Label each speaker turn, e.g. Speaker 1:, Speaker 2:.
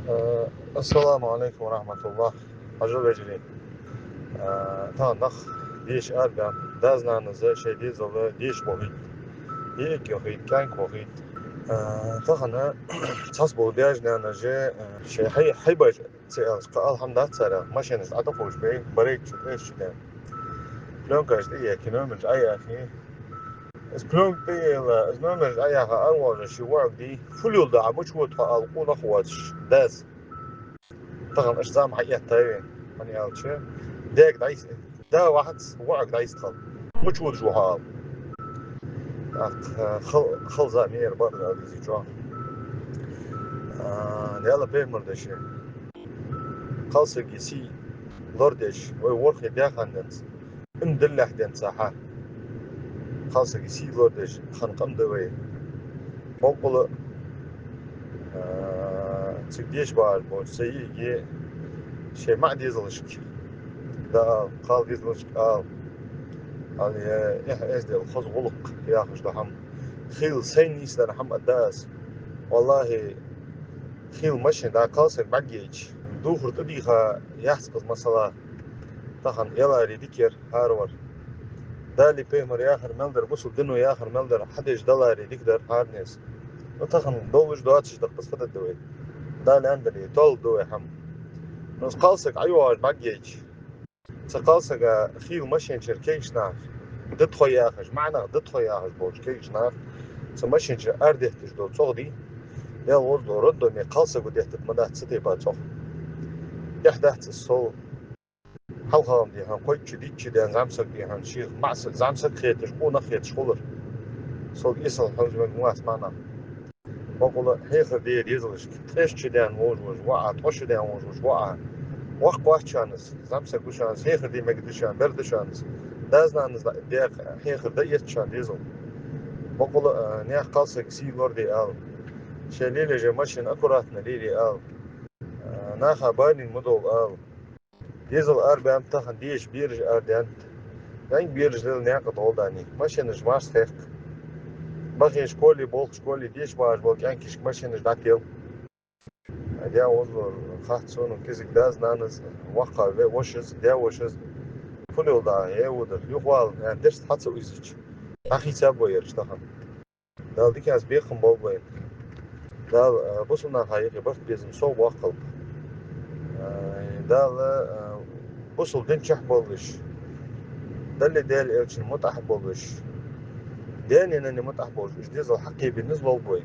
Speaker 1: السلام عليكم ورحمة الله. حجر رجلي. تا نخ ديش أرقام دازنا نزا شي دي زولا ديش بوغي ديك يوخي كان كوخي. تخنا تصبو دياجنا نجي شي حي باج تسأل قال حمد تسأل ماشي نز أتفوش بي بريك شو إيش ده لون كاش دي كيلومتر أي أخي اسبلونك بي اسمامر أي أخي أنواع شي ورق دي فلول دا مش هو تقال قونا خواتش داز طبعا اجزاء حقيقة تاوين يعني الشيء ديك دايس دا واحد وعك دايس خل مش ود جوها خل زامير برضه ديزي جوا يلا بيمر دشي خلص سي لوردش وورخي داخنت ان دلح دين ساحة خلص سي لوردش خنقم دوي بقول تبديش بار بوش سيء شيء ما عندي يزلشك دا قال يزلشك قال يا إيش ده الخز غلق يا أخي ده هم خيل سينيس ده هم أداس والله خيل ماشي ده قاسك بعجيج دوخر تديها يحسب مثلا طخن يلا ريديكير هارور ده اللي بيمر يا آخر ملدر بصل دنو يا آخر ملدر حدش دولار يقدر هارنس طخن دولش دواتش ده قصة الدوي ده اللي عندني طول دوي هم نص قاسك أيوة بعجيج تقاسك خيل ماشي شركيش ناف دتخو يا أخي معنى دتخو يا أخي بوش كيش ناف سماشين أرده تجدو تصغدي يا ورد ورد مي قالسة قد يحتد مدى تسيتي باتصغ يحدث الصول حلقهم دي هن قوي تشدي تشدي هن زعمسك دي هن شيخ معس زعمسك خيتش قو نخيت شغلر صول إيصل حوز مجموعة معنا بقول هيخر دي ديزلش تريش تشدي هن ووج وقع توش دي هن ووج وقع وق واحد شانس زعمسك وشانس هيخر دي مقدشان برد شانس دازنا نز دي هيخر دي يتشان ديزل بقول نيخ قالسك سي لوردي آل شليلة جمشن أكوراتنا ليلي آل ناخا باني مدول آل ديزل أربعة تخن ديش بيرج أردان يعني بيرج ليل ناقة طولداني ماشين جماس خيخ بخي شكولي بولك شكولي ديش باش بولك يعني كيش ماشين جداتيل ديا وزلو خاحت سونو كيزك داز نانز وقع وشز ديا وشز فليل دا هي ودر يخوال يعني درست حتى ويزيج أخي سابو يرش تخن دال ديك از بيخم بولبين دال بوصلنا خايقي بخت بيزم صوب وقلب دال بوصل دين شح بولش ده اللي دال إلش المتعة بولش داني أنني متعة بولش إيش ديزل حقي بالنسبة لبوي